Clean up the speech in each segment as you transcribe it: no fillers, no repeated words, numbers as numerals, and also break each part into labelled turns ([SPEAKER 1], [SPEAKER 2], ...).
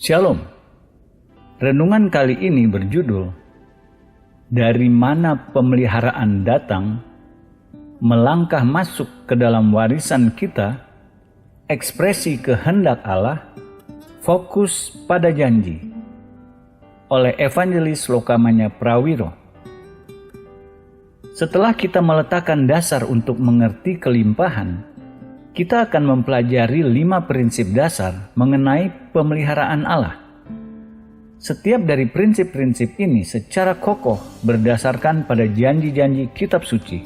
[SPEAKER 1] Shalom. Renungan kali ini berjudul Dari Mana Pemeliharaan Datang, Melangkah Masuk ke Dalam Warisan Kita, Ekspresi Kehendak Allah, Fokus pada Janji, oleh Evangelis Lokamanya Prawiro. Setelah kita meletakkan dasar untuk mengerti kelimpahan, kita akan mempelajari 5 prinsip dasar mengenai pemeliharaan Allah. Setiap dari prinsip-prinsip ini secara kokoh berdasarkan pada janji-janji kitab suci.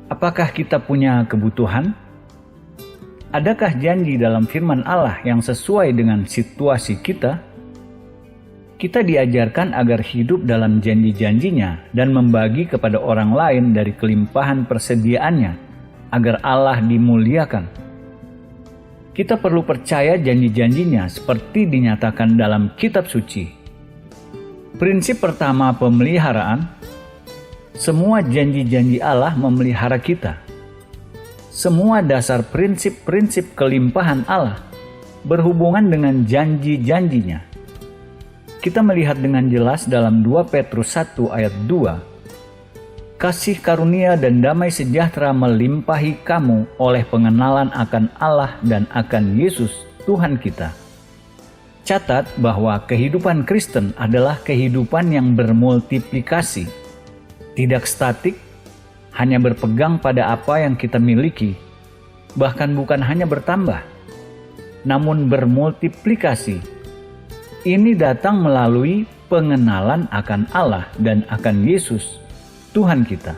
[SPEAKER 1] Apakah kita punya kebutuhan? Adakah janji dalam firman Allah yang sesuai dengan situasi kita? Kita diajarkan agar hidup dalam janji-janjinya dan membagi kepada orang lain dari kelimpahan persediaannya, agar Allah dimuliakan. Kita perlu percaya janji-janjinya seperti dinyatakan dalam kitab suci. Prinsip pertama pemeliharaan, semua janji-janji Allah memelihara kita. Semua dasar prinsip-prinsip kelimpahan Allah berhubungan dengan janji-janjinya. Kita melihat dengan jelas dalam 2 Petrus 1 ayat 2, kasih karunia dan damai sejahtera melimpahi kamu oleh pengenalan akan Allah dan akan Yesus Tuhan kita. Catat bahwa kehidupan Kristen adalah kehidupan yang bermultiplikasi, tidak statik, hanya berpegang pada apa yang kita miliki, bahkan bukan hanya bertambah, namun bermultiplikasi. Ini datang melalui pengenalan akan Allah dan akan Yesus Tuhan kita.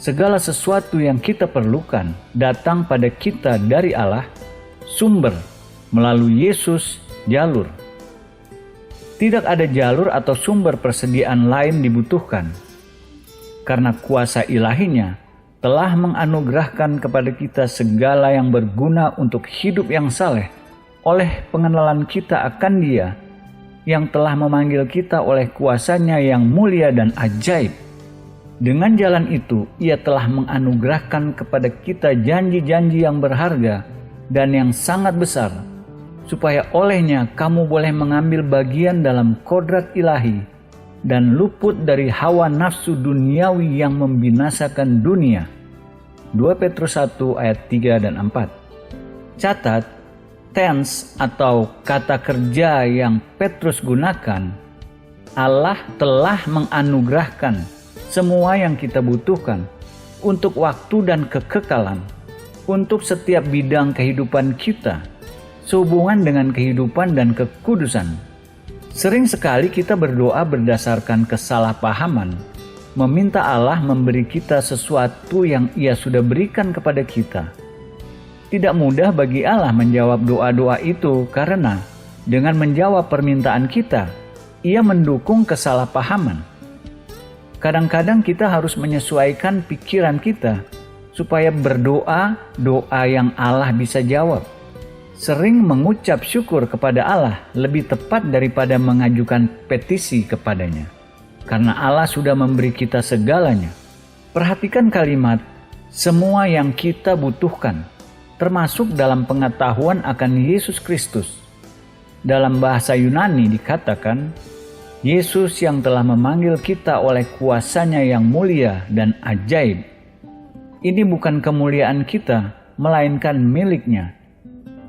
[SPEAKER 1] Segala sesuatu yang kita perlukan datang pada kita dari Allah, sumber, melalui Yesus, jalur. Tidak ada jalur atau sumber persediaan lain dibutuhkan, karena kuasa ilahinya telah menganugerahkan kepada kita segala yang berguna untuk hidup yang saleh oleh pengenalan kita akan Dia yang telah memanggil kita oleh kuasanya yang mulia dan ajaib. Dengan jalan itu, Ia telah menganugerahkan kepada kita janji-janji yang berharga dan yang sangat besar, supaya olehnya kamu boleh mengambil bagian dalam kodrat ilahi dan luput dari hawa nafsu duniawi yang membinasakan dunia. 2 Petrus 1 ayat 3 dan 4. Catat, tense atau kata kerja yang Petrus gunakan, Allah telah menganugerahkan semua yang kita butuhkan untuk waktu dan kekekalan, untuk setiap bidang kehidupan kita, sehubungan dengan kehidupan dan kekudusan. Sering sekali kita berdoa berdasarkan kesalahpahaman, meminta Allah memberi kita sesuatu yang Ia sudah berikan kepada kita. Tidak mudah bagi Allah menjawab doa-doa itu karena dengan menjawab permintaan kita, Ia mendukung kesalahpahaman. Kadang-kadang kita harus menyesuaikan pikiran kita supaya berdoa doa yang Allah bisa jawab. Sering mengucap syukur kepada Allah lebih tepat daripada mengajukan petisi kepadanya, karena Allah sudah memberi kita segalanya. Perhatikan kalimat semua yang kita butuhkan, termasuk dalam pengetahuan akan Yesus Kristus. Dalam bahasa Yunani dikatakan Yesus yang telah memanggil kita oleh kuasanya yang mulia dan ajaib. Ini bukan kemuliaan kita, melainkan miliknya.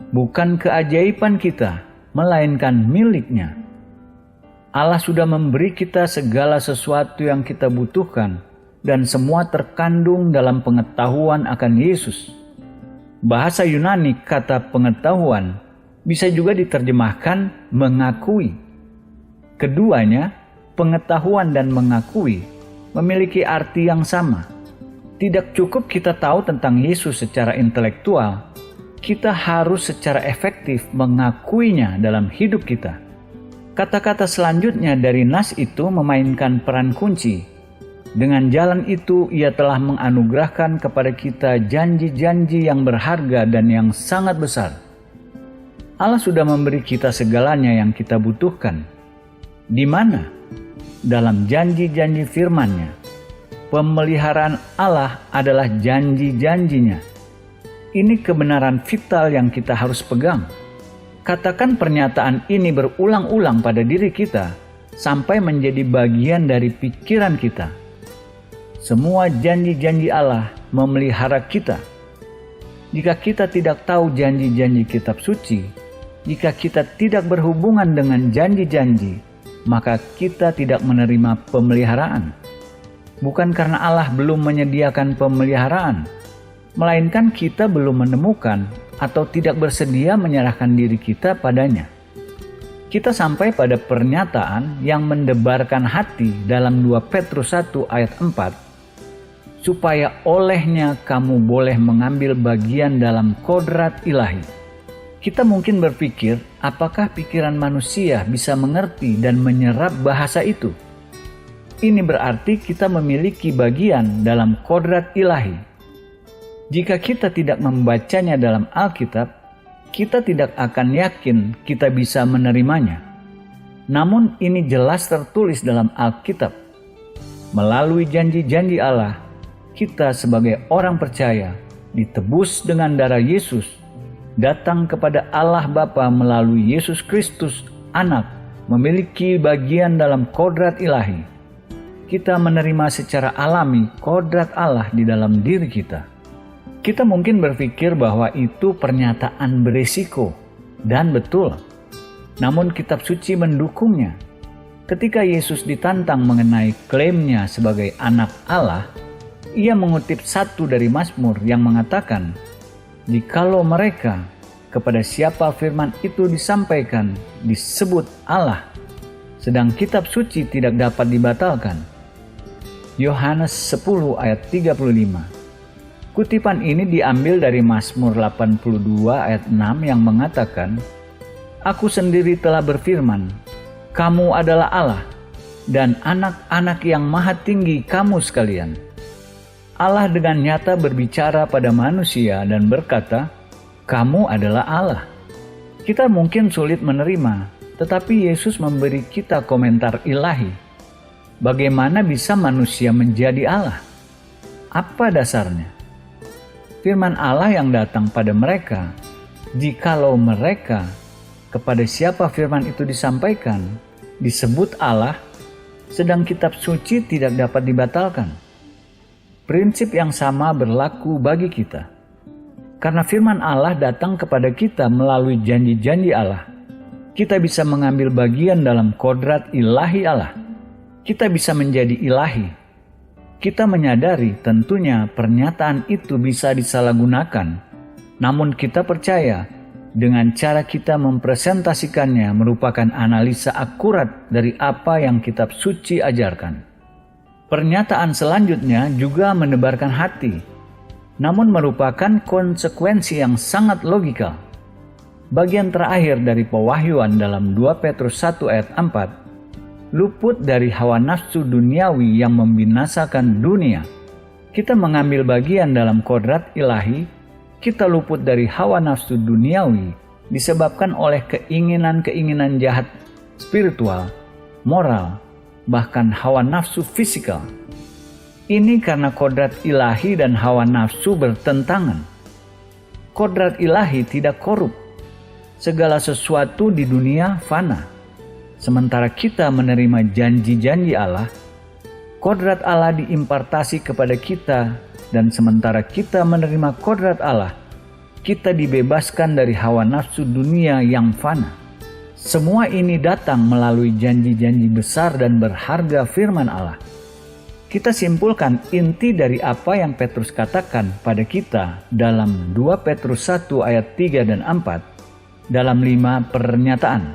[SPEAKER 1] Bukan keajaiban kita, melainkan miliknya. Allah sudah memberi kita segala sesuatu yang kita butuhkan, dan semua terkandung dalam pengetahuan akan Yesus. Bahasa Yunani kata pengetahuan bisa juga diterjemahkan mengakui. Keduanya, pengetahuan dan mengakui, memiliki arti yang sama. Tidak cukup kita tahu tentang Yesus secara intelektual, kita harus secara efektif mengakuinya dalam hidup kita. Kata-kata selanjutnya dari nas itu memainkan peran kunci. Dengan jalan itu, Ia telah menganugerahkan kepada kita janji-janji yang berharga dan yang sangat besar. Allah sudah memberi kita segalanya yang kita butuhkan. Di mana? Dalam janji-janji firman-Nya. Pemeliharaan Allah adalah janji-janjinya. Ini kebenaran vital yang kita harus pegang. Katakan pernyataan ini berulang-ulang pada diri kita sampai menjadi bagian dari pikiran kita. Semua janji-janji Allah memelihara kita. Jika kita tidak tahu janji-janji kitab suci, jika kita tidak berhubungan dengan janji-janji, maka kita tidak menerima pemeliharaan. Bukan karena Allah belum menyediakan pemeliharaan, melainkan kita belum menemukan atau tidak bersedia menyerahkan diri kita padanya. Kita sampai pada pernyataan yang mendebarkan hati dalam 2 Petrus 1 ayat 4, supaya olehnya kamu boleh mengambil bagian dalam kodrat ilahi. Kita mungkin berpikir, apakah pikiran manusia bisa mengerti dan menyerap bahasa itu? Ini berarti kita memiliki bagian dalam kodrat ilahi. Jika kita tidak membacanya dalam Alkitab, kita tidak akan yakin kita bisa menerimanya. Namun ini jelas tertulis dalam Alkitab. Melalui janji-janji Allah, kita sebagai orang percaya ditebus dengan darah Yesus, datang kepada Allah Bapa melalui Yesus Kristus, Anak, memiliki bagian dalam kodrat ilahi. Kita menerima secara alami kodrat Allah di dalam diri kita. Kita mungkin berpikir bahwa itu pernyataan berisiko, dan betul. Namun kitab suci mendukungnya. Ketika Yesus ditantang mengenai klaimnya sebagai anak Allah, ia mengutip satu dari Mazmur yang mengatakan, "Jikalau mereka kepada siapa firman itu disampaikan disebut Allah, sedang kitab suci tidak dapat dibatalkan." Yohanes 10 ayat 35. Kutipan ini diambil dari Mazmur 82 ayat 6 yang mengatakan, "Aku sendiri telah berfirman, kamu adalah Allah, dan anak-anak yang maha tinggi kamu sekalian." Allah dengan nyata berbicara pada manusia dan berkata, "Kamu adalah Allah." Kita mungkin sulit menerima, tetapi Yesus memberi kita komentar ilahi. Bagaimana bisa manusia menjadi Allah? Apa dasarnya? Firman Allah yang datang pada mereka, jikalau mereka kepada siapa firman itu disampaikan, disebut Allah, sedang kitab suci tidak dapat dibatalkan. Prinsip yang sama berlaku bagi kita. Karena firman Allah datang kepada kita melalui janji-janji Allah, kita bisa mengambil bagian dalam kodrat ilahi Allah. Kita bisa menjadi ilahi. Kita menyadari tentunya pernyataan itu bisa disalahgunakan. Namun kita percaya dengan cara kita mempresentasikannya merupakan analisa akurat dari apa yang kitab suci ajarkan. Pernyataan selanjutnya juga menebarkan hati, namun merupakan konsekuensi yang sangat logikal. Bagian terakhir dari pewahyuan dalam 2 Petrus 1 ayat 4, luput dari hawa nafsu duniawi yang membinasakan dunia. Kita mengambil bagian dalam kodrat ilahi, kita luput dari hawa nafsu duniawi disebabkan oleh keinginan-keinginan jahat spiritual, moral, bahkan hawa nafsu fisikal. Ini karena kodrat ilahi dan hawa nafsu bertentangan. Kodrat ilahi tidak korup. Segala sesuatu di dunia fana. Sementara kita menerima janji-janji Allah, kodrat Allah diimpartasi kepada kita, dan sementara kita menerima kodrat Allah, kita dibebaskan dari hawa nafsu dunia yang fana. Semua ini datang melalui janji-janji besar dan berharga firman Allah. Kita simpulkan inti dari apa yang Petrus katakan pada kita dalam 2 Petrus 1 ayat 3 dan 4 dalam 5 pernyataan.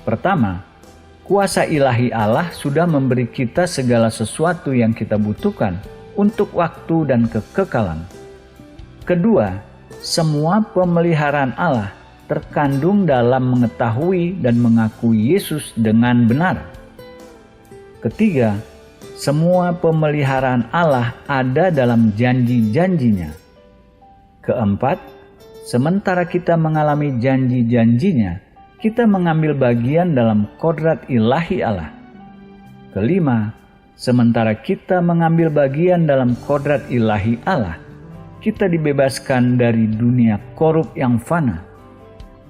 [SPEAKER 1] Pertama, kuasa ilahi Allah sudah memberi kita segala sesuatu yang kita butuhkan untuk waktu dan kekekalan. Kedua, semua pemeliharaan Allah terkandung dalam mengetahui dan mengakui Yesus dengan benar. Ketiga, semua pemeliharaan Allah ada dalam janji-janjinya. Keempat, sementara kita mengalami janji-janjinya, kita mengambil bagian dalam kodrat ilahi Allah. Kelima, sementara kita mengambil bagian dalam kodrat ilahi Allah, kita dibebaskan dari dunia korup yang fana.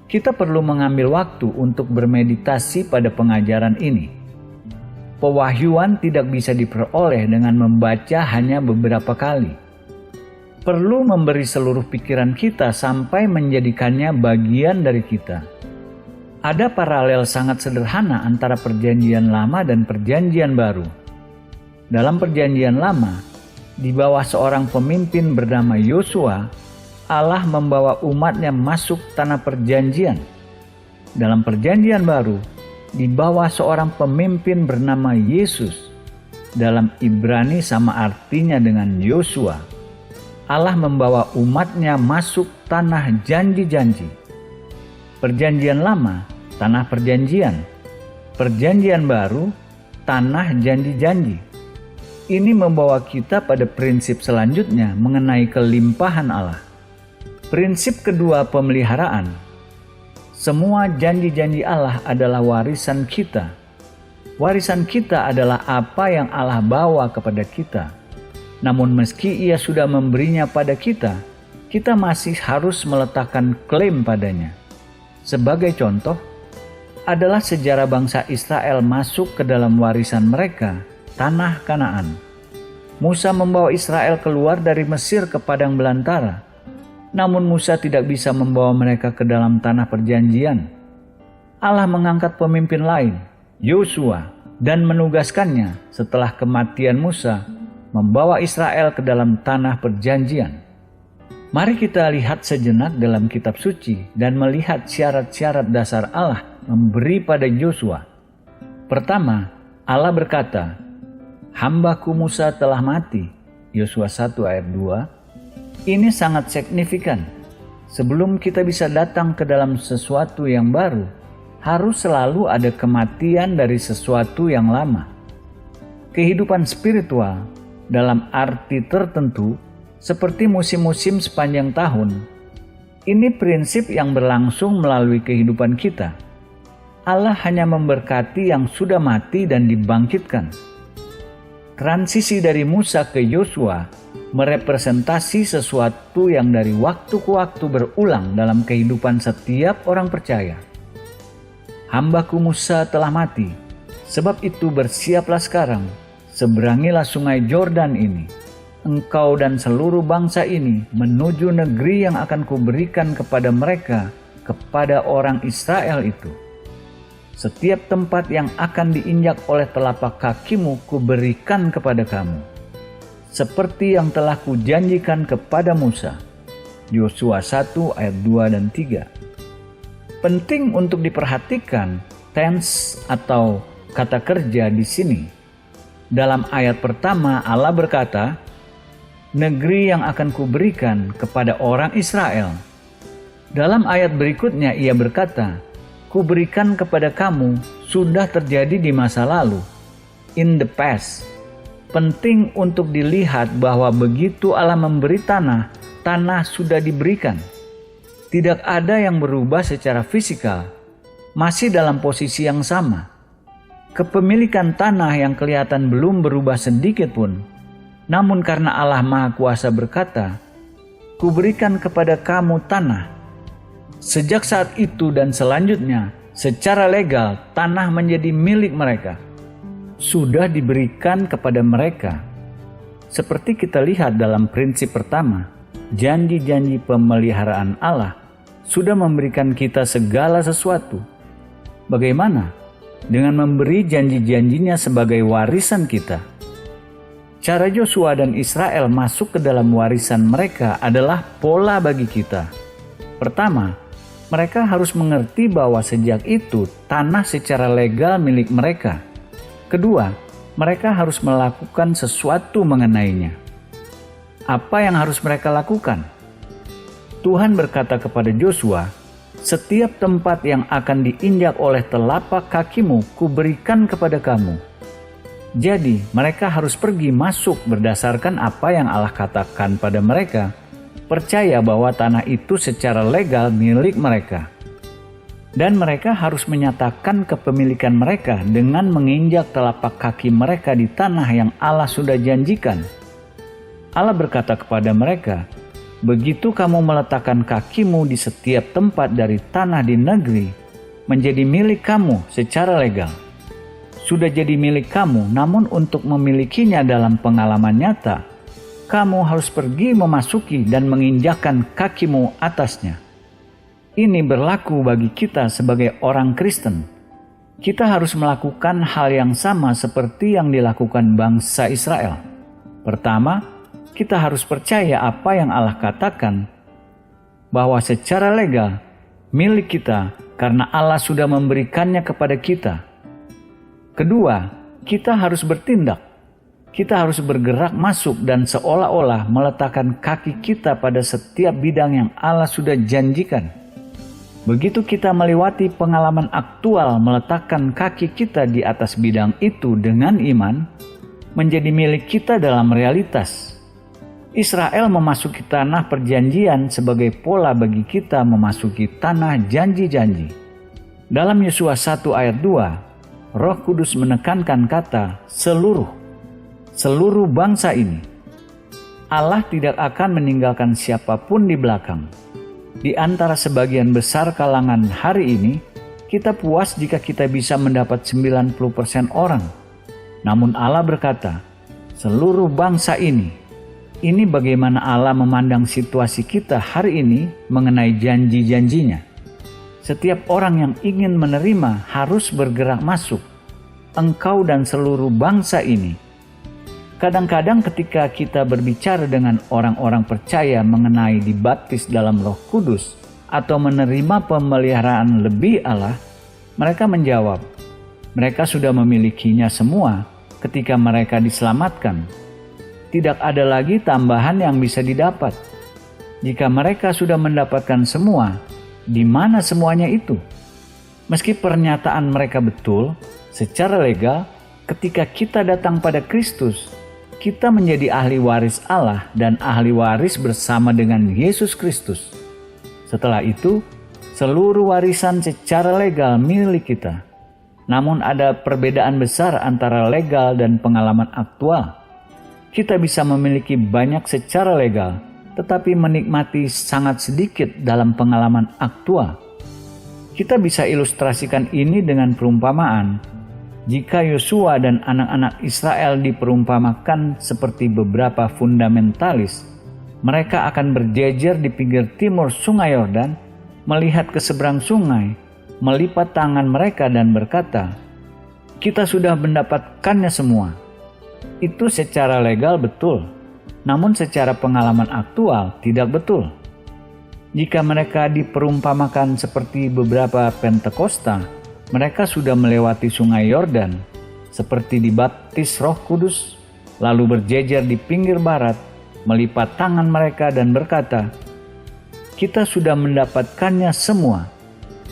[SPEAKER 1] Kita perlu mengambil waktu untuk bermeditasi pada pengajaran ini. Pewahyuan tidak bisa diperoleh dengan membaca hanya beberapa kali. Perlu memberi seluruh pikiran kita sampai menjadikannya bagian dari kita. Ada paralel sangat sederhana antara Perjanjian Lama dan Perjanjian Baru. Dalam Perjanjian Lama, di bawah seorang pemimpin bernama Yosua, Allah membawa umatnya masuk tanah perjanjian. Dalam Perjanjian Baru, di bawah seorang pemimpin bernama Yesus, dalam Ibrani sama artinya dengan Yosua, Allah membawa umatnya masuk tanah janji-janji. Perjanjian Lama, tanah perjanjian. Perjanjian Baru, tanah janji-janji. Ini membawa kita pada prinsip selanjutnya mengenai kelimpahan Allah. Prinsip kedua, pemeliharaan. Semua janji-janji Allah adalah warisan kita. Warisan kita adalah apa yang Allah bawa kepada kita. Namun meski Ia sudah memberinya pada kita, kita masih harus meletakkan klaim padanya. Sebagai contoh, adalah sejarah bangsa Israel masuk ke dalam warisan mereka, tanah Kanaan. Musa membawa Israel keluar dari Mesir ke padang belantara. Namun Musa tidak bisa membawa mereka ke dalam tanah perjanjian. Allah mengangkat pemimpin lain, Yosua, dan menugaskannya setelah kematian Musa membawa Israel ke dalam tanah perjanjian. Mari kita lihat sejenak dalam kitab suci dan melihat syarat-syarat dasar Allah memberi pada Yosua. Pertama, Allah berkata, "Hambaku Musa telah mati." Yosua 1 ayat 2. Ini sangat signifikan. Sebelum kita bisa datang ke dalam sesuatu yang baru, harus selalu ada kematian dari sesuatu yang lama. Kehidupan spiritual dalam arti tertentu seperti musim-musim sepanjang tahun. Ini prinsip yang berlangsung melalui kehidupan kita. Allah hanya memberkati yang sudah mati dan dibangkitkan. Transisi dari Musa ke Yosua merepresentasi sesuatu yang dari waktu ke waktu berulang dalam kehidupan setiap orang percaya. Hambaku Musa telah mati, sebab itu bersiaplah sekarang, seberangilah sungai Yordan ini. Engkau dan seluruh bangsa ini menuju negeri yang akan kuberikan kepada mereka, kepada orang Israel itu. Setiap tempat yang akan diinjak oleh telapak kakimu kuberikan kepada kamu, seperti yang telah kujanjikan kepada Musa. Yosua 1 ayat 2 dan 3. Penting untuk diperhatikan tense atau kata kerja di sini. Dalam ayat pertama Allah berkata, negeri yang akan kuberikan kepada orang Israel. Dalam ayat berikutnya ia berkata, kuberikan kepada kamu sudah terjadi di masa lalu, in the past. Penting untuk dilihat bahwa begitu Allah memberi tanah, tanah sudah diberikan. Tidak ada yang berubah secara fisikal, masih dalam posisi yang sama. Kepemilikan tanah yang kelihatan belum berubah sedikit pun. Namun karena Allah Maha Kuasa berkata, kuberikan kepada kamu tanah. Sejak saat itu dan selanjutnya, secara legal tanah menjadi milik mereka. Sudah diberikan kepada mereka. Seperti kita lihat dalam prinsip pertama, janji-janji pemeliharaan Allah sudah memberikan kita segala sesuatu. Bagaimana dengan memberi janji-janjinya sebagai warisan kita? Cara Yosua dan Israel masuk ke dalam warisan mereka adalah pola bagi kita. Pertama, mereka harus mengerti bahwa sejak itu tanah secara legal milik mereka. Kedua, mereka harus melakukan sesuatu mengenainya. Apa yang harus mereka lakukan? Tuhan berkata kepada Yosua, setiap tempat yang akan diinjak oleh telapak kakimu kuberikan kepada kamu. Jadi mereka harus pergi masuk berdasarkan apa yang Allah katakan pada mereka, percaya bahwa tanah itu secara legal milik mereka. Dan mereka harus menyatakan kepemilikan mereka dengan menginjak telapak kaki mereka di tanah yang Allah sudah janjikan. Allah berkata kepada mereka, begitu kamu meletakkan kakimu di setiap tempat dari tanah di negeri, menjadi milik kamu secara legal. Sudah jadi milik kamu, namun untuk memilikinya dalam pengalaman nyata, kamu harus pergi memasuki dan menginjakkan kakimu atasnya. Ini berlaku bagi kita sebagai orang Kristen. Kita harus melakukan hal yang sama seperti yang dilakukan bangsa Israel. Pertama, kita harus percaya apa yang Allah katakan, bahwa secara legal milik kita karena Allah sudah memberikannya kepada kita. Kedua, kita harus bertindak. Kita harus bergerak masuk dan seolah-olah meletakkan kaki kita pada setiap bidang yang Allah sudah janjikan. Begitu kita melewati pengalaman aktual meletakkan kaki kita di atas bidang itu dengan iman, menjadi milik kita dalam realitas. Israel memasuki tanah perjanjian sebagai pola bagi kita memasuki tanah janji-janji. Dalam Yosua 1 ayat 2, Roh Kudus menekankan kata seluruh bangsa ini. Allah tidak akan meninggalkan siapapun di belakang. Di antara sebagian besar kalangan hari ini, kita puas jika kita bisa mendapat 90% orang. Namun Allah berkata, seluruh bangsa ini. Ini bagaimana Allah memandang situasi kita hari ini mengenai janji-janjinya. Setiap orang yang ingin menerima harus bergerak masuk. Engkau dan seluruh bangsa ini. Kadang-kadang ketika kita berbicara dengan orang-orang percaya mengenai dibaptis dalam Roh Kudus atau menerima pemeliharaan lebih Allah, mereka menjawab, mereka sudah memilikinya semua ketika mereka diselamatkan. Tidak ada lagi tambahan yang bisa didapat. Jika mereka sudah mendapatkan semua, di mana semuanya itu? Meski pernyataan mereka betul, secara legal, ketika kita datang pada Kristus, kita menjadi ahli waris Allah dan ahli waris bersama dengan Yesus Kristus. Setelah itu, seluruh warisan secara legal milik kita. Namun ada perbedaan besar antara legal dan pengalaman aktual. Kita bisa memiliki banyak secara legal, tetapi menikmati sangat sedikit dalam pengalaman aktual. Kita bisa ilustrasikan ini dengan perumpamaan. Jika Yosua dan anak-anak Israel diperumpamakan seperti beberapa fundamentalis, mereka akan berjejer di pinggir timur sungai Yordan, melihat ke seberang sungai, melipat tangan mereka dan berkata, "Kita sudah mendapatkannya semua." Itu secara legal betul, namun secara pengalaman aktual tidak betul. Jika mereka diperumpamakan seperti beberapa Pentakosta, mereka sudah melewati sungai Yordan, seperti dibaptis Roh Kudus, lalu berjejer di pinggir barat, melipat tangan mereka dan berkata, "Kita sudah mendapatkannya semua."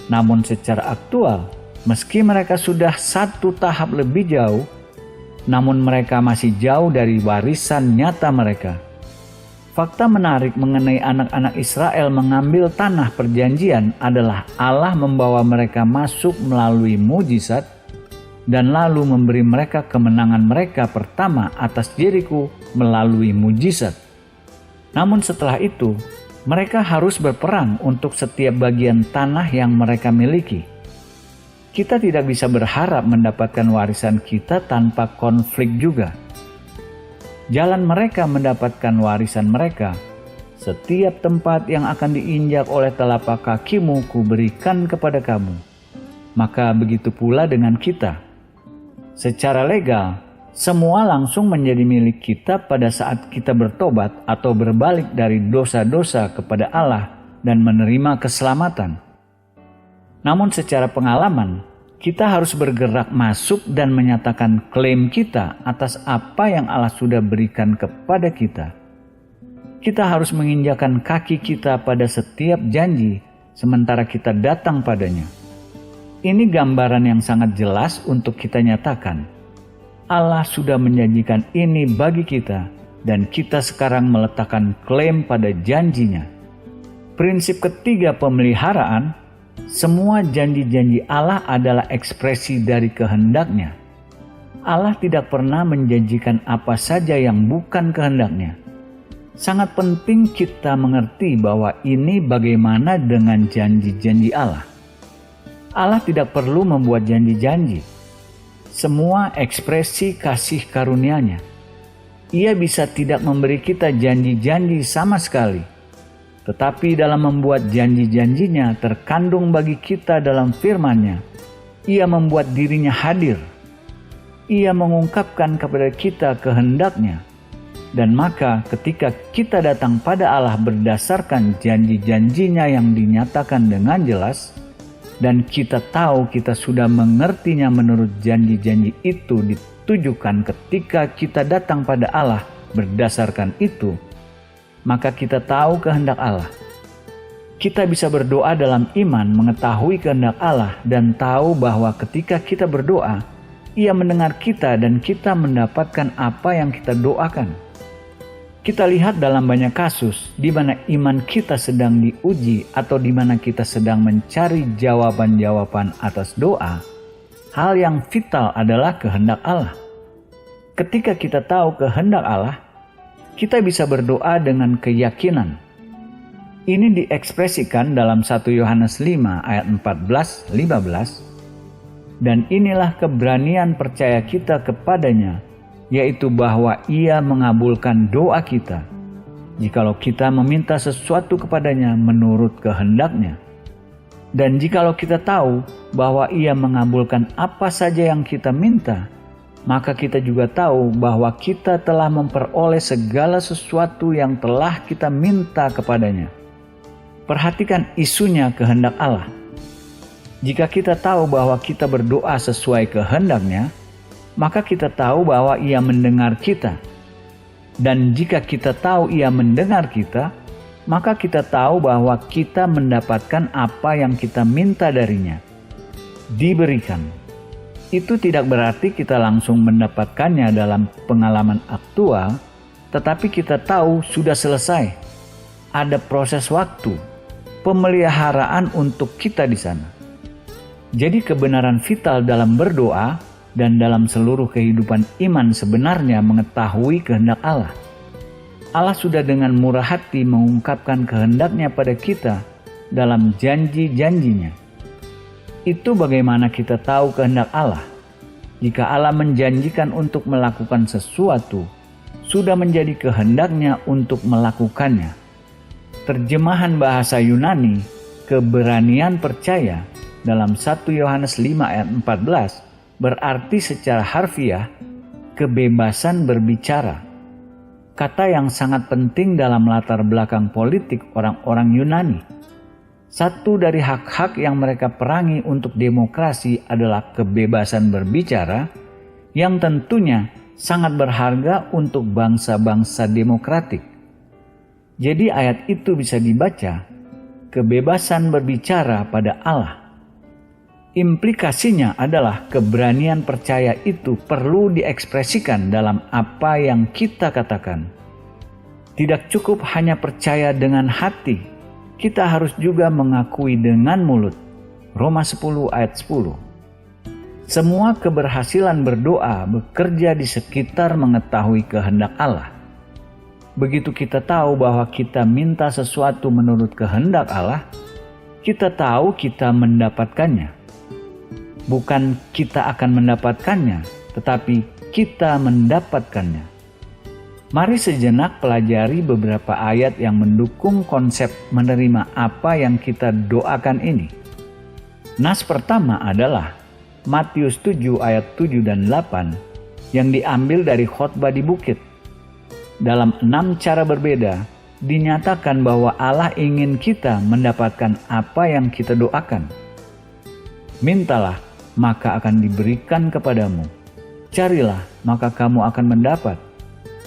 [SPEAKER 1] Namun secara aktual, meski mereka sudah satu tahap lebih jauh, namun mereka masih jauh dari warisan nyata mereka. Fakta menarik mengenai anak-anak Israel mengambil tanah perjanjian adalah Allah membawa mereka masuk melalui mujizat dan lalu memberi mereka kemenangan mereka pertama atas Yeriko melalui mujizat. Namun setelah itu, mereka harus berperang untuk setiap bagian tanah yang mereka miliki. Kita tidak bisa berharap mendapatkan warisan kita tanpa konflik juga. Jalan mereka mendapatkan warisan mereka. Setiap tempat yang akan diinjak oleh telapak kakimu kuberikan kepada kamu. Maka begitu pula dengan kita. Secara legal, semua langsung menjadi milik kita pada saat kita bertobat atau berbalik dari dosa-dosa kepada Allah dan menerima keselamatan. Namun secara pengalaman, kita harus bergerak masuk dan menyatakan klaim kita atas apa yang Allah sudah berikan kepada kita. Kita harus menginjakkan kaki kita pada setiap janji sementara kita datang padanya. Ini gambaran yang sangat jelas untuk kita nyatakan. Allah sudah menjanjikan ini bagi kita dan kita sekarang meletakkan klaim pada janjinya. Prinsip ketiga pemeliharaan, semua janji-janji Allah adalah ekspresi dari kehendak-Nya. Allah tidak pernah menjanjikan apa saja yang bukan kehendak-Nya. Sangat penting kita mengerti bahwa ini bagaimana dengan janji-janji Allah. Allah tidak perlu membuat janji-janji. Semua ekspresi kasih karunia-Nya. Ia bisa tidak memberi kita janji-janji sama sekali. Tetapi dalam membuat janji-janjinya terkandung bagi kita dalam firman-Nya. Ia membuat dirinya hadir. Ia mengungkapkan kepada kita kehendak-Nya. Dan maka ketika kita datang pada Allah berdasarkan janji-janjinya yang dinyatakan dengan jelas, dan kita tahu kita sudah mengertinya menurut janji-janji itu ditujukan ketika kita datang pada Allah berdasarkan itu, maka kita tahu kehendak Allah. Kita bisa berdoa dalam iman mengetahui kehendak Allah dan tahu bahwa ketika kita berdoa, Ia mendengar kita dan kita mendapatkan apa yang kita doakan. Kita lihat dalam banyak kasus di mana iman kita sedang diuji atau di mana kita sedang mencari jawaban-jawaban atas doa, hal yang vital adalah kehendak Allah. Ketika kita tahu kehendak Allah, kita bisa berdoa dengan keyakinan. Ini diekspresikan dalam 1 Yohanes 5 ayat 14-15. Dan inilah keberanian percaya kita kepadanya, yaitu bahwa Ia mengabulkan doa kita, jikalau kita meminta sesuatu kepadanya menurut kehendak-Nya. Dan jikalau kita tahu bahwa Ia mengabulkan apa saja yang kita minta, maka kita juga tahu bahwa kita telah memperoleh segala sesuatu yang telah kita minta kepadanya. Perhatikan isunya kehendak Allah. Jika kita tahu bahwa kita berdoa sesuai kehendak-Nya, maka kita tahu bahwa Ia mendengar kita. Dan jika kita tahu Ia mendengar kita, maka kita tahu bahwa kita mendapatkan apa yang kita minta darinya. Diberikan. Itu tidak berarti kita langsung mendapatkannya dalam pengalaman aktual, tetapi kita tahu sudah selesai. Ada proses waktu, pemeliharaan untuk kita di sana. Jadi kebenaran vital dalam berdoa dan dalam seluruh kehidupan iman sebenarnya mengetahui kehendak Allah. Allah sudah dengan murah hati mengungkapkan kehendak-Nya pada kita dalam janji-janjinya. Itu bagaimana kita tahu kehendak Allah. Jika Allah menjanjikan untuk melakukan sesuatu, sudah menjadi kehendak-Nya untuk melakukannya. Terjemahan bahasa Yunani, keberanian percaya dalam 1 Yohanes 5 ayat 14 berarti secara harfiah kebebasan berbicara. Kata yang sangat penting dalam latar belakang politik orang-orang Yunani. Satu dari hak-hak yang mereka perangi untuk demokrasi adalah kebebasan berbicara, yang tentunya sangat berharga untuk bangsa-bangsa demokratik. Jadi ayat itu bisa dibaca, kebebasan berbicara pada Allah. Implikasinya adalah keberanian percaya itu perlu diekspresikan dalam apa yang kita katakan. Tidak cukup hanya percaya dengan hati, kita harus juga mengakui dengan mulut. Roma 10 ayat 10. Semua keberhasilan berdoa bekerja di sekitar mengetahui kehendak Allah. Begitu kita tahu bahwa kita minta sesuatu menurut kehendak Allah, kita tahu kita mendapatkannya. Bukan kita akan mendapatkannya, tetapi kita mendapatkannya. Mari sejenak pelajari beberapa ayat yang mendukung konsep menerima apa yang kita doakan ini. Nas pertama adalah Matius 7 ayat 7 dan 8 yang diambil dari khotbah di bukit. Dalam 6 cara berbeda, dinyatakan bahwa Allah ingin kita mendapatkan apa yang kita doakan. Mintalah, maka akan diberikan kepadamu. Carilah, maka kamu akan mendapat.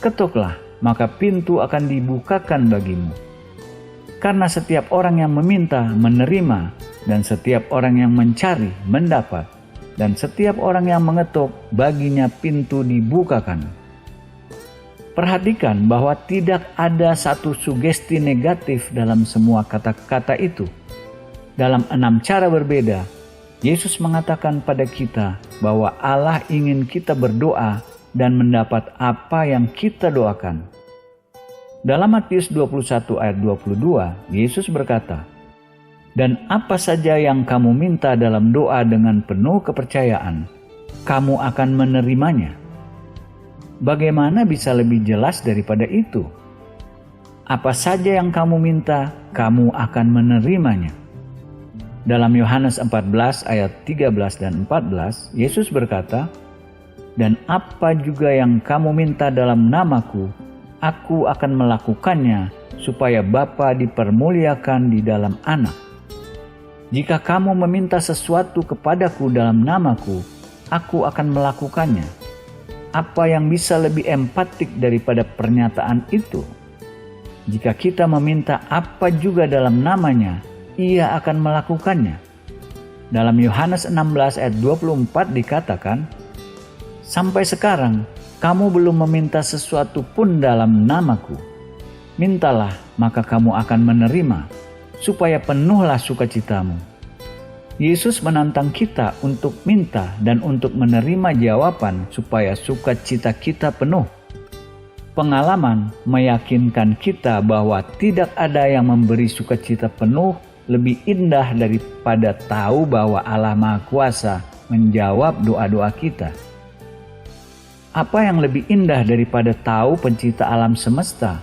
[SPEAKER 1] Ketuklah, maka pintu akan dibukakan bagimu. Karena setiap orang yang meminta, menerima, dan setiap orang yang mencari, mendapat. Dan setiap orang yang mengetuk, baginya pintu dibukakan. Perhatikan bahwa tidak ada satu sugesti negatif dalam semua kata-kata itu. Dalam 6 cara berbeda, Yesus mengatakan pada kita bahwa Allah ingin kita berdoa dan mendapat apa yang kita doakan. Dalam Matius 21 ayat 22, Yesus berkata, "Dan apa saja yang kamu minta dalam doa dengan penuh kepercayaan, kamu akan menerimanya." Bagaimana bisa lebih jelas daripada itu? Apa saja yang kamu minta, kamu akan menerimanya. Dalam Yohanes 14 ayat 13 dan 14, Yesus berkata, "Dan apa juga yang kamu minta dalam namaku, Aku akan melakukannya supaya Bapa dipermuliakan di dalam Anak. Jika kamu meminta sesuatu kepadaku dalam namaku, Aku akan melakukannya." Apa yang bisa lebih empatik daripada pernyataan itu? Jika kita meminta apa juga dalam namanya, Ia akan melakukannya. Dalam Yohanes 16 ayat 24 dikatakan, "Sampai sekarang, kamu belum meminta sesuatu pun dalam namaku. Mintalah, maka kamu akan menerima, supaya penuhlah sukacitamu." Yesus menantang kita untuk minta dan untuk menerima jawaban supaya sukacita kita penuh. Pengalaman meyakinkan kita bahwa tidak ada yang memberi sukacita penuh lebih indah daripada tahu bahwa Allah Maha Kuasa menjawab doa-doa kita. Apa yang lebih indah daripada tahu pencipta alam semesta,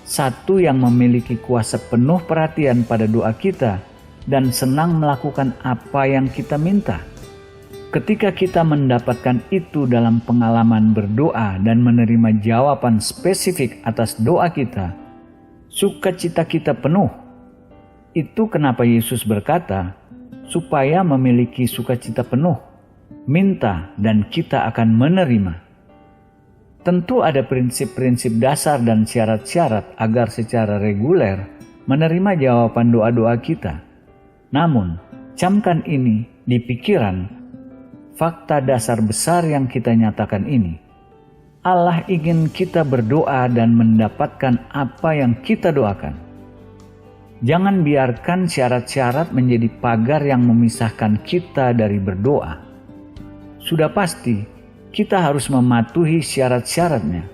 [SPEAKER 1] satu yang memiliki kuasa penuh perhatian pada doa kita dan senang melakukan apa yang kita minta? Ketika kita mendapatkan itu dalam pengalaman berdoa dan menerima jawaban spesifik atas doa kita, sukacita kita penuh. Itu kenapa Yesus berkata, supaya memiliki sukacita penuh, minta dan kita akan menerima. Tentu ada prinsip-prinsip dasar dan syarat-syarat agar secara reguler menerima jawaban doa-doa kita. Namun, camkan ini di pikiran fakta dasar besar yang kita nyatakan ini. Allah ingin kita berdoa dan mendapatkan apa yang kita doakan. Jangan biarkan syarat-syarat menjadi pagar yang memisahkan kita dari berdoa. Sudah pasti, kita harus mematuhi syarat-syaratnya.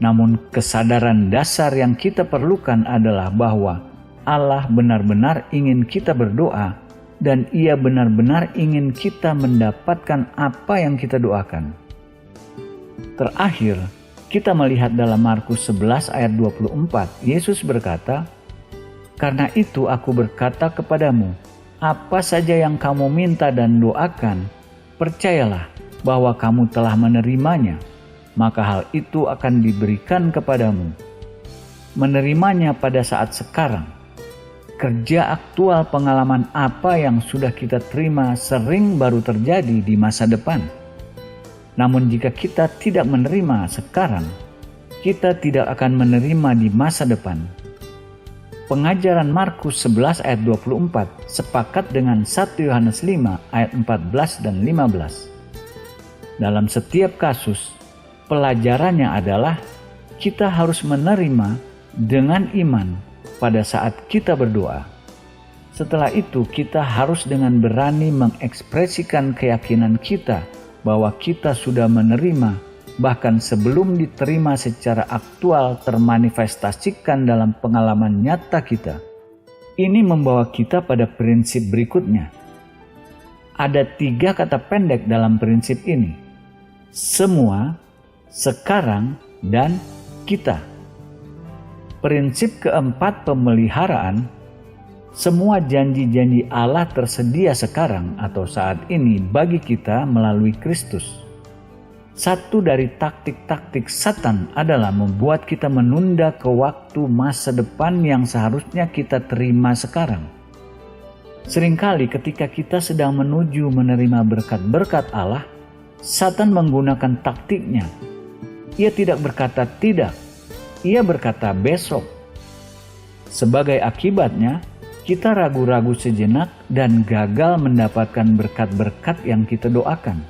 [SPEAKER 1] Namun kesadaran dasar yang kita perlukan adalah bahwa Allah benar-benar ingin kita berdoa dan Ia benar-benar ingin kita mendapatkan apa yang kita doakan. Terakhir, kita melihat dalam Markus 11 ayat 24, Yesus berkata, "Karena itu aku berkata kepadamu, apa saja yang kamu minta dan doakan, percayalah bahwa kamu telah menerimanya, maka hal itu akan diberikan kepadamu." Menerimanya pada saat sekarang. Kerja aktual pengalaman apa yang sudah kita terima sering baru terjadi di masa depan. Namun jika kita tidak menerima sekarang, kita tidak akan menerima di masa depan. Pengajaran Markus 11 ayat 24 sepakat dengan 1 Yohanes 5 ayat 14 dan 15. Dalam setiap kasus, pelajarannya adalah kita harus menerima dengan iman pada saat kita berdoa. Setelah itu, kita harus dengan berani mengekspresikan keyakinan kita bahwa kita sudah menerima, bahkan sebelum diterima secara aktual termanifestasikan dalam pengalaman nyata kita. Ini membawa kita pada prinsip berikutnya. Ada 3 kata pendek dalam prinsip ini: semua, sekarang, dan kita. Prinsip keempat pemeliharaan, semua janji-janji Allah tersedia sekarang atau saat ini bagi kita melalui Kristus. Satu dari taktik-taktik Satan adalah membuat kita menunda ke waktu masa depan yang seharusnya kita terima sekarang. Seringkali ketika kita sedang menuju menerima berkat-berkat Allah, Satan menggunakan taktiknya. Ia tidak berkata tidak, ia berkata besok. Sebagai akibatnya, kita ragu-ragu sejenak dan gagal mendapatkan berkat-berkat yang kita doakan.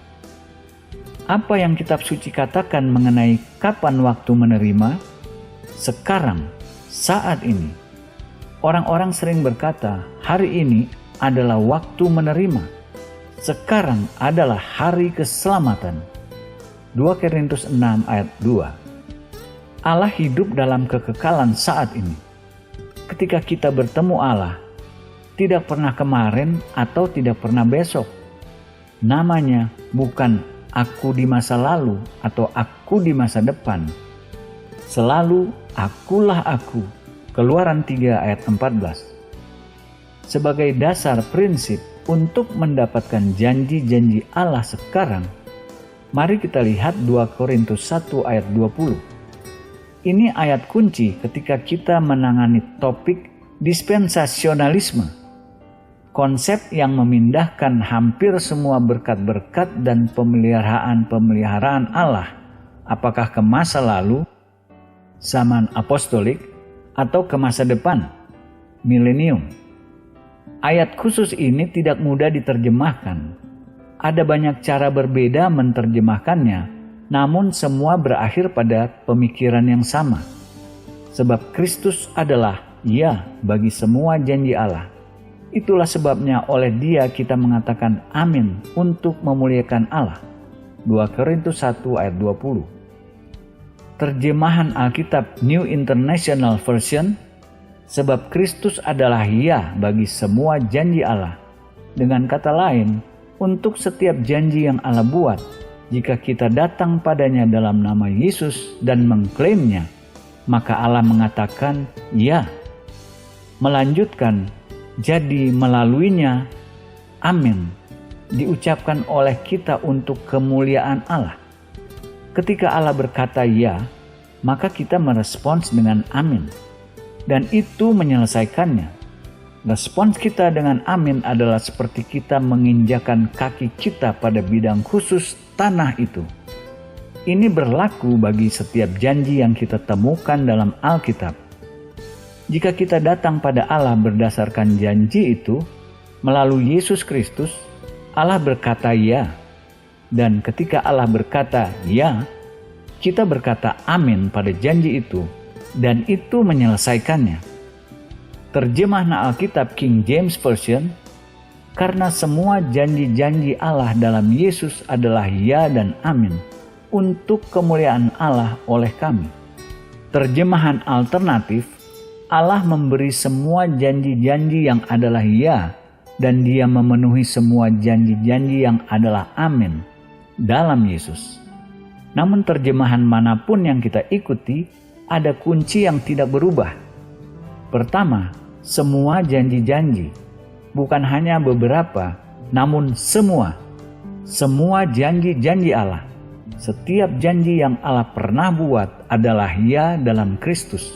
[SPEAKER 1] Apa yang kitab suci katakan mengenai kapan waktu menerima? Sekarang, saat ini. Orang-orang sering berkata, hari ini adalah waktu menerima. Sekarang adalah hari keselamatan. 2 Korintus 6 ayat 2. Allah hidup dalam kekekalan saat ini. Ketika kita bertemu Allah, tidak pernah kemarin atau tidak pernah besok. Namanya bukan aku di masa lalu atau aku di masa depan. Selalu akulah aku. Keluaran 3 ayat 14. Sebagai dasar prinsip untuk mendapatkan janji-janji Allah sekarang, mari kita lihat 2 Korintus 1 ayat 20. Ini ayat kunci ketika kita menangani topik dispensasionalisme, konsep yang memindahkan hampir semua berkat-berkat dan pemeliharaan Allah, apakah ke masa lalu, zaman apostolik, atau ke masa depan, milenium. Ayat khusus ini tidak mudah diterjemahkan. Ada banyak cara berbeda menerjemahkannya, namun semua berakhir pada pemikiran yang sama. Sebab Kristus adalah ya bagi semua janji Allah. Itulah sebabnya oleh Dia kita mengatakan amin untuk memuliakan Allah. 2 Korintus 1 ayat 20. Terjemahan Alkitab New International Version, sebab Kristus adalah ya bagi semua janji Allah. Dengan kata lain, untuk setiap janji yang Allah buat, jika kita datang padanya dalam nama Yesus dan mengklaimnya, maka Allah mengatakan ya. Melanjutkan, jadi melaluinya, amin, diucapkan oleh kita untuk kemuliaan Allah. Ketika Allah berkata ya, maka kita merespons dengan amin. Dan itu menyelesaikannya. Respons kita dengan amin adalah seperti kita menginjakan kaki kita pada bidang khusus tanah itu. Ini berlaku bagi setiap janji yang kita temukan dalam Alkitab. Jika kita datang pada Allah berdasarkan janji itu, melalui Yesus Kristus, Allah berkata ya. Dan ketika Allah berkata ya, kita berkata amin pada janji itu, dan itu menyelesaikannya. Terjemahan Alkitab King James Version, karena semua janji-janji Allah dalam Yesus adalah ya dan amin untuk kemuliaan Allah oleh kami. Terjemahan alternatif, Allah memberi semua janji-janji yang adalah ya, dan Dia memenuhi semua janji-janji yang adalah amin dalam Yesus. Namun terjemahan manapun yang kita ikuti, ada kunci yang tidak berubah. Pertama, semua janji-janji, bukan hanya beberapa, namun semua. Semua janji-janji Allah. Setiap janji yang Allah pernah buat adalah ya dalam Kristus.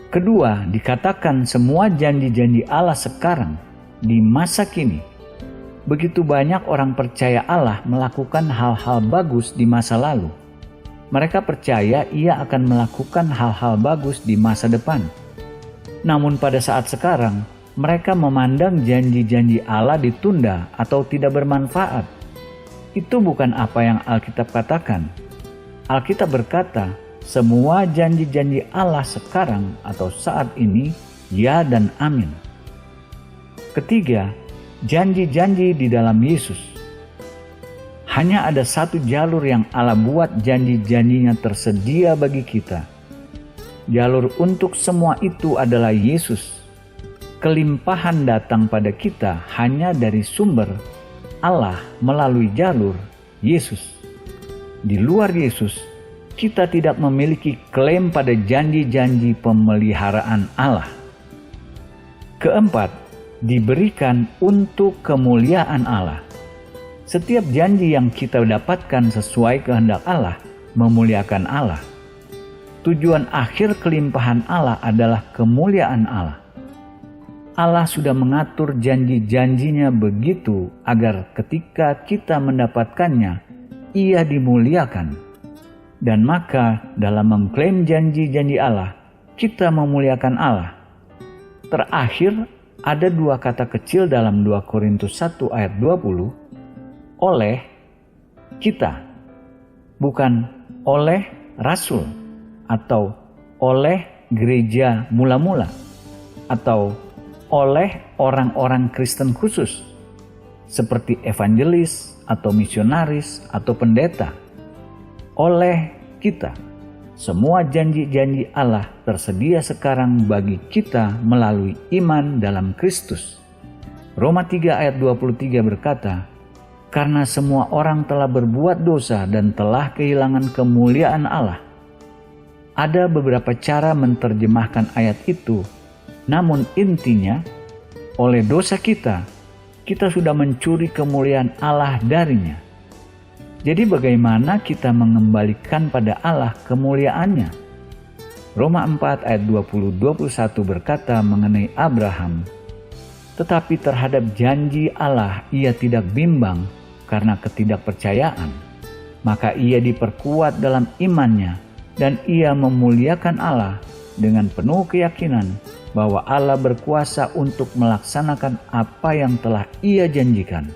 [SPEAKER 1] Kedua, dikatakan semua janji-janji Allah sekarang, di masa kini. Begitu banyak orang percaya Allah melakukan hal-hal bagus di masa lalu. Mereka percaya Ia akan melakukan hal-hal bagus di masa depan. Namun pada saat sekarang, mereka memandang janji-janji Allah ditunda atau tidak bermanfaat. Itu bukan apa yang Alkitab katakan. Alkitab berkata, semua janji-janji Allah sekarang atau saat ini, ya dan amin. Ketiga, janji-janji di dalam Yesus. Hanya ada satu jalur yang Allah buat janji-janjinya tersedia bagi kita. Jalur untuk semua itu adalah Yesus. Kelimpahan datang pada kita hanya dari sumber Allah melalui jalur Yesus. Di luar Yesus, kita tidak memiliki klaim pada janji-janji pemeliharaan Allah. Keempat, diberikan untuk kemuliaan Allah. Setiap janji yang kita dapatkan sesuai kehendak Allah memuliakan Allah. Tujuan akhir kelimpahan Allah adalah kemuliaan Allah. Allah sudah mengatur janji-janjinya begitu agar ketika kita mendapatkannya, Ia dimuliakan. Dan maka dalam mengklaim janji-janji Allah, kita memuliakan Allah. Terakhir, ada dua kata kecil dalam 2 Korintus 1 ayat 20, oleh kita, bukan oleh rasul, atau oleh gereja mula-mula, atau oleh orang-orang Kristen khusus, seperti evangelis, atau misionaris, atau pendeta. Oleh kita, semua janji-janji Allah tersedia sekarang bagi kita melalui iman dalam Kristus. Roma 3 ayat 23 berkata, karena semua orang telah berbuat dosa dan telah kehilangan kemuliaan Allah. Ada beberapa cara menerjemahkan ayat itu, namun intinya, oleh dosa kita sudah mencuri kemuliaan Allah darinya. Jadi bagaimana kita mengembalikan pada Allah kemuliaannya? Roma 4 ayat 20-21 berkata mengenai Abraham, tetapi terhadap janji Allah ia tidak bimbang karena ketidakpercayaan, maka ia diperkuat dalam imannya dan ia memuliakan Allah dengan penuh keyakinan bahwa Allah berkuasa untuk melaksanakan apa yang telah ia janjikan.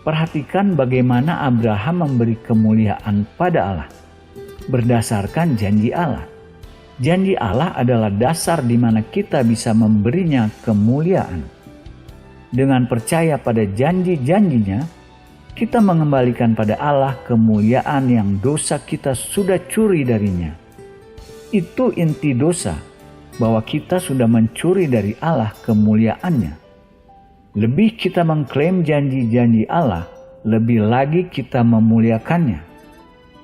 [SPEAKER 1] Perhatikan bagaimana Abraham memberi kemuliaan pada Allah berdasarkan janji Allah. Janji Allah adalah dasar di mana kita bisa memberinya kemuliaan. Dengan percaya pada janji-janjinya, kita mengembalikan pada Allah kemuliaan yang dosa kita sudah curi darinya. Itu inti dosa, bahwa kita sudah mencuri dari Allah kemuliaannya. Lebih kita mengklaim janji-janji Allah, lebih lagi kita memuliakannya.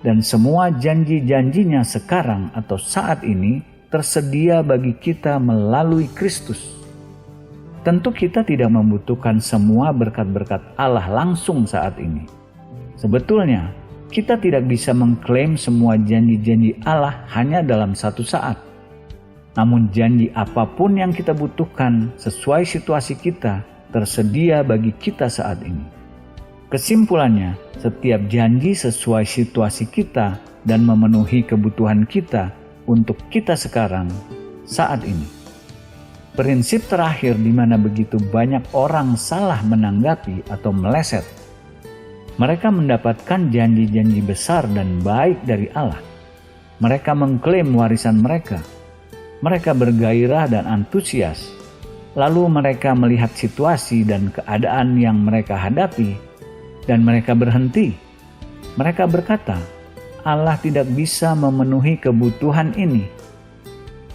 [SPEAKER 1] Dan semua janji-janjinya sekarang atau saat ini tersedia bagi kita melalui Kristus. Tentu kita tidak membutuhkan semua berkat-berkat Allah langsung saat ini. Sebetulnya, kita tidak bisa mengklaim semua janji-janji Allah hanya dalam satu saat. Namun janji apapun yang kita butuhkan sesuai situasi kita, tersedia bagi kita saat ini. Kesimpulannya, setiap janji sesuai situasi kita dan memenuhi kebutuhan kita untuk kita sekarang, saat ini. Prinsip terakhir di mana begitu banyak orang salah menanggapi atau meleset. Mereka mendapatkan janji-janji besar dan baik dari Allah. Mereka mengklaim warisan mereka. Mereka bergairah dan antusias. Lalu mereka melihat situasi dan keadaan yang mereka hadapi, dan mereka berhenti. Mereka berkata, Allah tidak bisa memenuhi kebutuhan ini.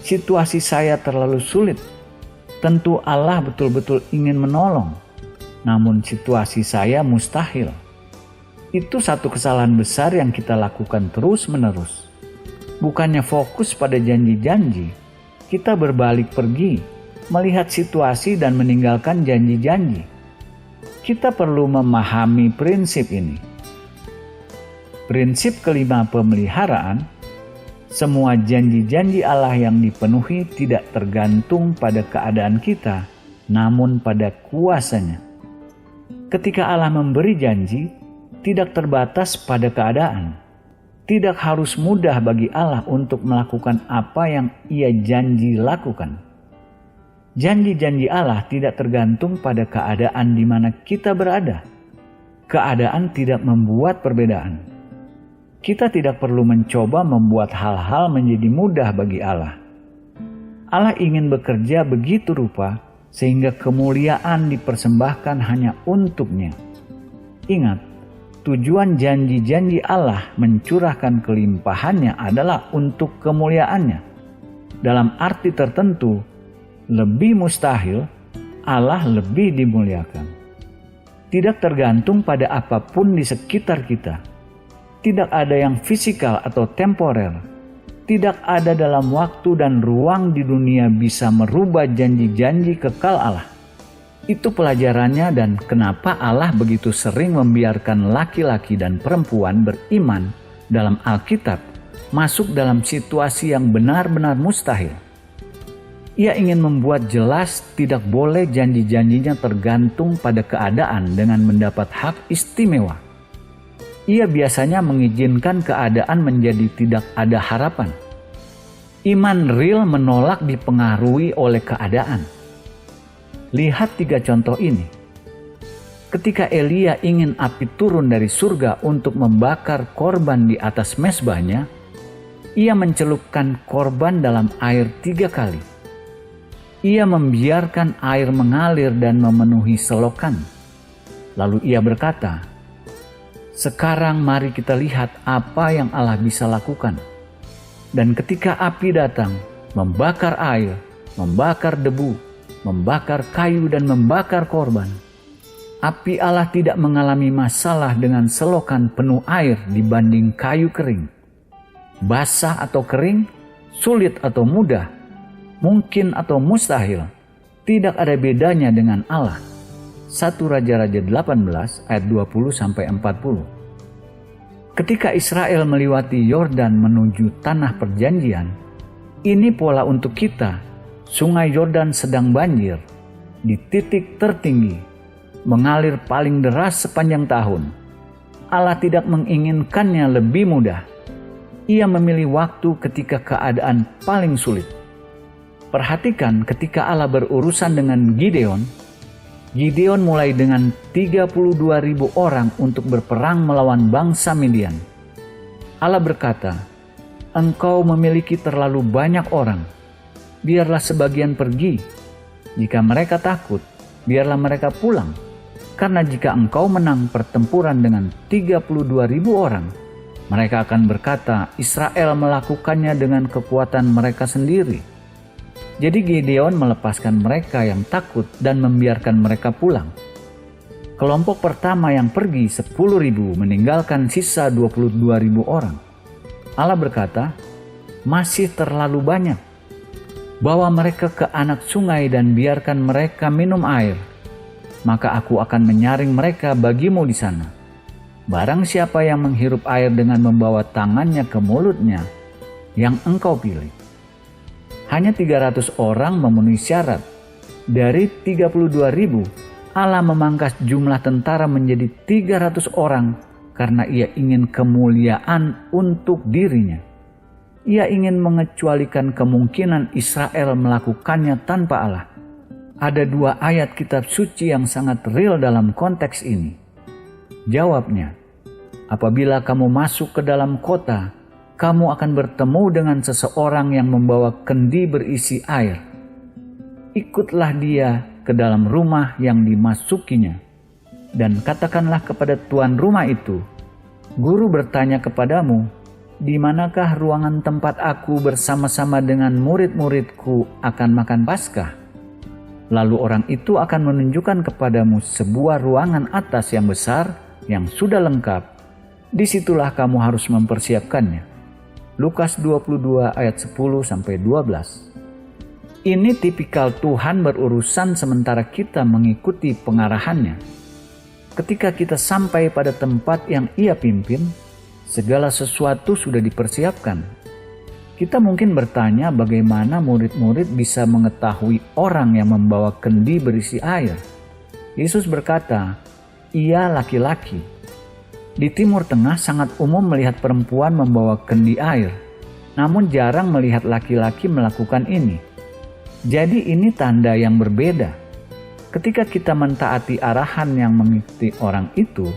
[SPEAKER 1] Situasi saya terlalu sulit. Tentu Allah betul-betul ingin menolong, namun situasi saya mustahil. Itu satu kesalahan besar yang kita lakukan terus-menerus. Bukannya fokus pada janji-janji, kita berbalik pergi, melihat situasi dan meninggalkan janji-janji. Kita perlu memahami prinsip ini. Prinsip kelima pemeliharaan, semua janji-janji Allah yang dipenuhi tidak tergantung pada keadaan kita, namun pada kuasa-Nya. Ketika Allah memberi janji, tidak terbatas pada keadaan. Tidak harus mudah bagi Allah untuk melakukan apa yang Ia janji lakukan. Janji-janji Allah tidak tergantung pada keadaan di mana kita berada. Keadaan tidak membuat perbedaan. Kita tidak perlu mencoba membuat hal-hal menjadi mudah bagi Allah. Allah ingin bekerja begitu rupa sehingga kemuliaan dipersembahkan hanya untuk-Nya. Ingat, tujuan janji-janji Allah mencurahkan kelimpahannya adalah untuk kemuliaannya. Dalam arti tertentu, lebih mustahil, Allah lebih dimuliakan. Tidak tergantung pada apapun di sekitar kita. Tidak ada yang fisikal atau temporer. Tidak ada dalam waktu dan ruang di dunia bisa merubah janji-janji kekal Allah. Itu pelajarannya dan kenapa Allah begitu sering membiarkan laki-laki dan perempuan beriman dalam Alkitab masuk dalam situasi yang benar-benar mustahil. Ia ingin membuat jelas tidak boleh janji-janjinya tergantung pada keadaan dengan mendapat hak istimewa. Ia biasanya mengizinkan keadaan menjadi tidak ada harapan. Iman real menolak dipengaruhi oleh keadaan. Lihat 3 contoh ini. Ketika Elia ingin api turun dari surga untuk membakar korban di atas mezbahnya, ia mencelupkan korban dalam air 3 kali. Ia membiarkan air mengalir dan memenuhi selokan. Lalu ia berkata, "Sekarang mari kita lihat apa yang Allah bisa lakukan." Dan ketika api datang, membakar air, membakar debu, membakar kayu dan membakar korban, api Allah tidak mengalami masalah dengan selokan penuh air dibanding kayu kering. Basah atau kering, sulit atau mudah, mungkin atau mustahil, tidak ada bedanya dengan Allah. 1 Raja-Raja 18 ayat 20-40. Ketika Israel melewati Yordan menuju tanah perjanjian, ini pola untuk kita. Sungai Yordan sedang banjir, di titik tertinggi, mengalir paling deras sepanjang tahun. Allah tidak menginginkannya lebih mudah. Ia memilih waktu ketika keadaan paling sulit. Perhatikan ketika Allah berurusan dengan Gideon. Gideon mulai dengan 32.000 orang untuk berperang melawan bangsa Midian. Allah berkata, "Engkau memiliki terlalu banyak orang. Biarlah sebagian pergi. Jika mereka takut, biarlah mereka pulang. Karena jika engkau menang pertempuran dengan 32.000 orang, mereka akan berkata, Israel melakukannya dengan kekuatan mereka sendiri." Jadi Gideon melepaskan mereka yang takut dan membiarkan mereka pulang. Kelompok pertama yang pergi 10.000 meninggalkan sisa 22.000 orang. Allah berkata, "Masih terlalu banyak. Bawa mereka ke anak sungai dan biarkan mereka minum air. Maka aku akan menyaring mereka bagimu di sana. Barang siapa yang menghirup air dengan membawa tangannya ke mulutnya, yang engkau pilih." Hanya 300 orang memenuhi syarat. Dari 32.000, Allah memangkas jumlah tentara menjadi 300 orang karena ia ingin kemuliaan untuk dirinya. Ia ingin mengecualikan kemungkinan Israel melakukannya tanpa Allah. Ada 2 ayat kitab suci yang sangat real dalam konteks ini. Jawabnya, apabila kamu masuk ke dalam kota, kamu akan bertemu dengan seseorang yang membawa kendi berisi air. Ikutlah dia ke dalam rumah yang dimasukinya, dan katakanlah kepada tuan rumah itu, "Guru bertanya kepadamu, di manakah ruangan tempat aku bersama-sama dengan murid-muridku akan makan Paskah?" Lalu orang itu akan menunjukkan kepadamu sebuah ruangan atas yang besar yang sudah lengkap. Disitulah kamu harus mempersiapkannya. Lukas 22 ayat 10-12. Ini tipikal Tuhan berurusan sementara kita mengikuti pengarahannya. Ketika kita sampai pada tempat yang Ia pimpin, segala sesuatu sudah dipersiapkan. Kita mungkin bertanya bagaimana murid-murid bisa mengetahui orang yang membawa kendi berisi air. Yesus berkata, "Ia laki-laki." Di Timur Tengah sangat umum melihat perempuan membawa kendi air, namun jarang melihat laki-laki melakukan ini. Jadi ini tanda yang berbeda. Ketika kita mentaati arahan yang mengikuti orang itu,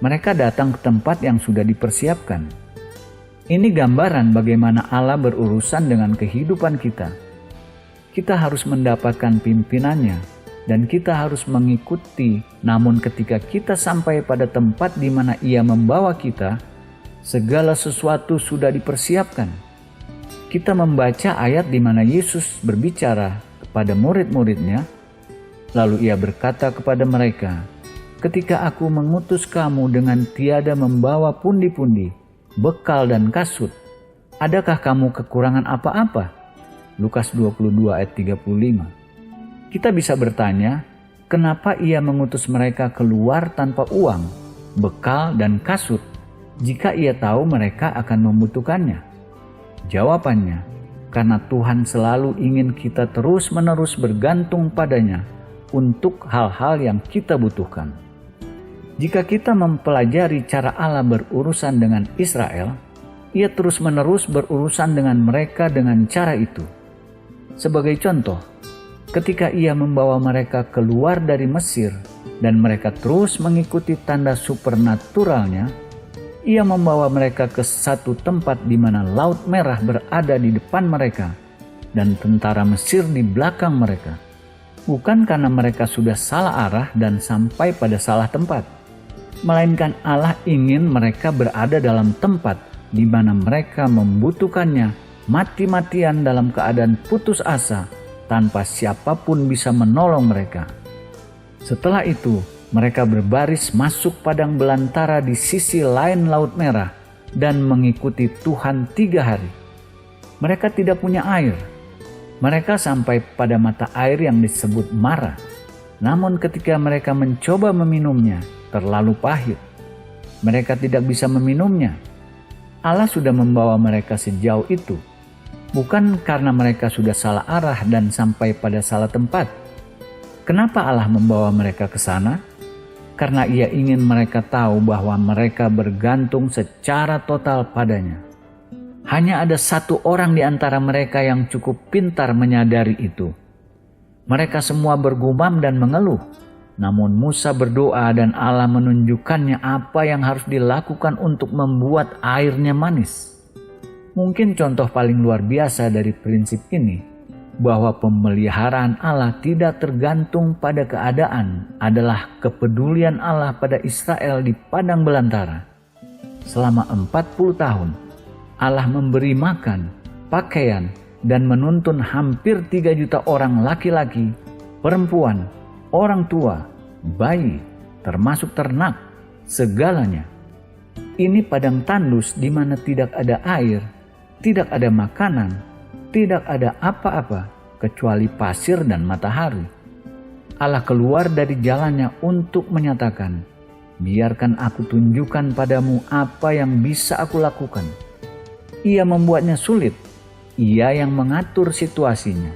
[SPEAKER 1] mereka datang ke tempat yang sudah dipersiapkan. Ini gambaran bagaimana Allah berurusan dengan kehidupan kita. Kita harus mendapatkan pimpinannya, dan kita harus mengikuti. Namun ketika kita sampai pada tempat di mana Ia membawa kita, segala sesuatu sudah dipersiapkan. Kita membaca ayat di mana Yesus berbicara kepada murid-muridnya, lalu Ia berkata kepada mereka, "Ketika aku mengutus kamu dengan tiada membawa pundi-pundi, bekal dan kasut, adakah kamu kekurangan apa-apa?" Lukas 22 ayat 35. Kita bisa bertanya, kenapa Ia mengutus mereka keluar tanpa uang, bekal, dan kasut jika Ia tahu mereka akan membutuhkannya? Jawabannya, karena Tuhan selalu ingin kita terus-menerus bergantung padanya untuk hal-hal yang kita butuhkan. Jika kita mempelajari cara Allah berurusan dengan Israel, Ia terus-menerus berurusan dengan mereka dengan cara itu. Sebagai contoh, ketika Ia membawa mereka keluar dari Mesir dan mereka terus mengikuti tanda supernaturalnya, Ia membawa mereka ke satu tempat di mana Laut Merah berada di depan mereka dan tentara Mesir di belakang mereka. Bukan karena mereka sudah salah arah dan sampai pada salah tempat, melainkan Allah ingin mereka berada dalam tempat di mana mereka membutuhkannya mati-matian dalam keadaan putus asa tanpa siapapun bisa menolong mereka. Setelah itu, mereka berbaris masuk padang belantara di sisi lain Laut Merah dan mengikuti Tuhan 3 hari. Mereka tidak punya air. Mereka sampai pada mata air yang disebut Mara. Namun ketika mereka mencoba meminumnya, terlalu pahit. Mereka tidak bisa meminumnya. Allah sudah membawa mereka sejauh itu, bukan karena mereka sudah salah arah dan sampai pada salah tempat. Kenapa Allah membawa mereka ke sana? Karena Ia ingin mereka tahu bahwa mereka bergantung secara total padanya. Hanya ada satu orang di antara mereka yang cukup pintar menyadari itu. Mereka semua bergumam dan mengeluh. Namun Musa berdoa dan Allah menunjukkannya apa yang harus dilakukan untuk membuat airnya manis. Mungkin contoh paling luar biasa dari prinsip ini, bahwa pemeliharaan Allah tidak tergantung pada keadaan, adalah kepedulian Allah pada Israel di padang belantara. Selama 40 tahun, Allah memberi makan, pakaian, dan menuntun hampir 3 juta orang laki-laki, perempuan, orang tua, bayi, termasuk ternak, segalanya. Ini padang tandus di mana tidak ada air, tidak ada makanan, tidak ada apa-apa kecuali pasir dan matahari. Allah keluar dari jalannya untuk menyatakan, "Biarkan aku tunjukkan padamu apa yang bisa aku lakukan." Ia membuatnya sulit. Ia yang mengatur situasinya.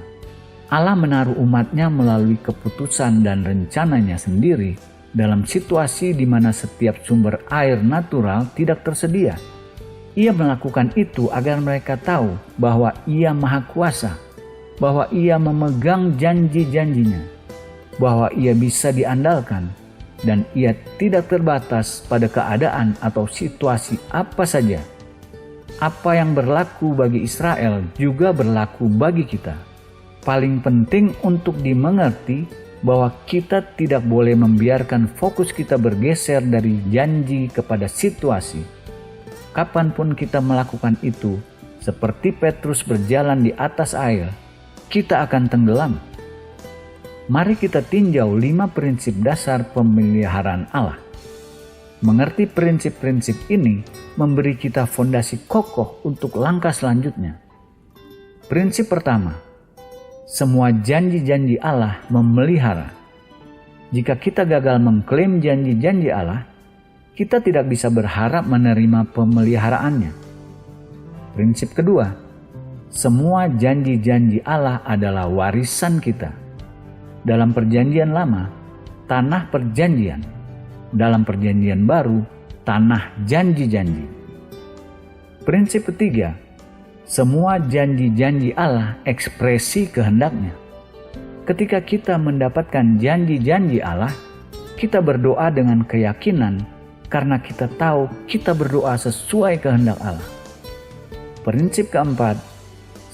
[SPEAKER 1] Allah menaruh umatnya melalui keputusan dan rencananya sendiri dalam situasi di mana setiap sumber air natural tidak tersedia. Ia melakukan itu agar mereka tahu bahwa Ia Maha Kuasa, bahwa Ia memegang janji-janjinya, bahwa Ia bisa diandalkan, dan Ia tidak terbatas pada keadaan atau situasi apa saja. Apa yang berlaku bagi Israel juga berlaku bagi kita. Paling penting untuk dimengerti bahwa kita tidak boleh membiarkan fokus kita bergeser dari janji kepada situasi. Kapanpun kita melakukan itu, seperti Petrus berjalan di atas air, kita akan tenggelam. Mari kita tinjau 5 prinsip dasar pemeliharaan Allah. Mengerti prinsip-prinsip ini memberi kita fondasi kokoh untuk langkah selanjutnya. Prinsip pertama, semua janji-janji Allah memelihara. Jika kita gagal mengklaim janji-janji Allah, kita tidak bisa berharap menerima pemeliharaannya. Prinsip kedua, semua janji-janji Allah adalah warisan kita. Dalam perjanjian lama, tanah perjanjian. Dalam perjanjian baru, tanah janji-janji. Prinsip ketiga, semua janji-janji Allah ekspresi kehendaknya. Ketika kita mendapatkan janji-janji Allah, kita berdoa dengan keyakinan karena kita tahu kita berdoa sesuai kehendak Allah. Prinsip keempat,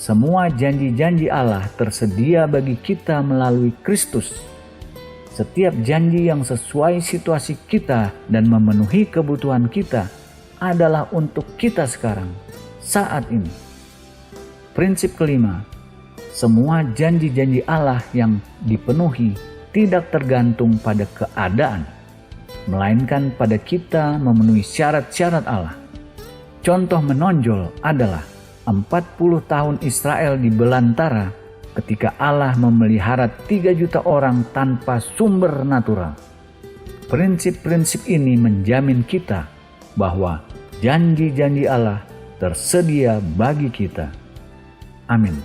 [SPEAKER 1] semua janji-janji Allah tersedia bagi kita melalui Kristus. Setiap janji yang sesuai situasi kita dan memenuhi kebutuhan kita adalah untuk kita sekarang, saat ini. Prinsip kelima, semua janji-janji Allah yang dipenuhi tidak tergantung pada keadaan, melainkan pada kita memenuhi syarat-syarat Allah. Contoh menonjol adalah 40 tahun Israel di belantara ketika Allah memelihara 3 juta orang tanpa sumber natural. Prinsip-prinsip ini menjamin kita bahwa janji-janji Allah tersedia bagi kita. Amin.